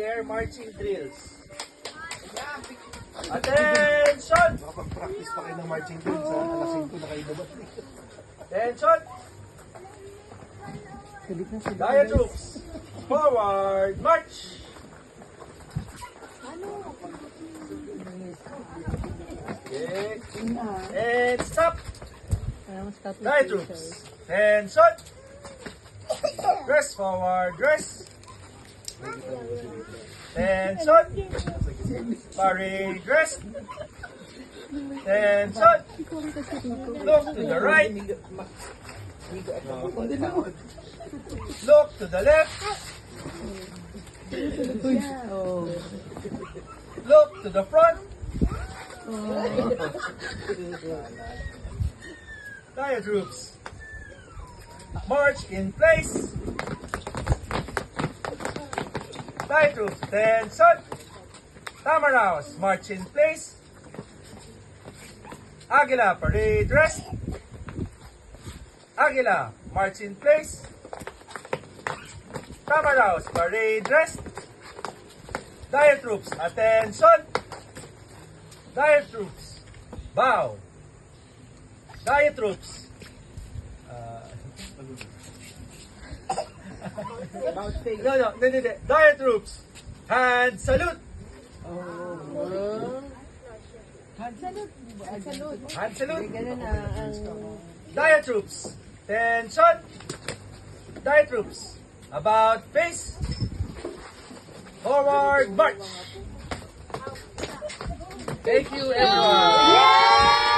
Their marching drills. Attention! Makapag-practice pa kayo ng marching drills ha. Alas 5 na kayo dapat. Attention! Diet troops. Forward, march! Okay. And stop! Diet troops. Attention! Dress forward, dress! Attention! Parade dress! Attention! Look to the right! Look to the left! Look to the front! Diet troops. March in place! Diet troops. Attention! Tamaraos, march in place. Aguila, parade dress. Aguila, march in place. Tamaraos, parade dress. Diet troops, attention. Diet troops, bow. Diet troops. No. Diet troops, hand salute. Hand salute. Diet troops, attention. Diet troops, about face. Forward march. Thank you, everyone.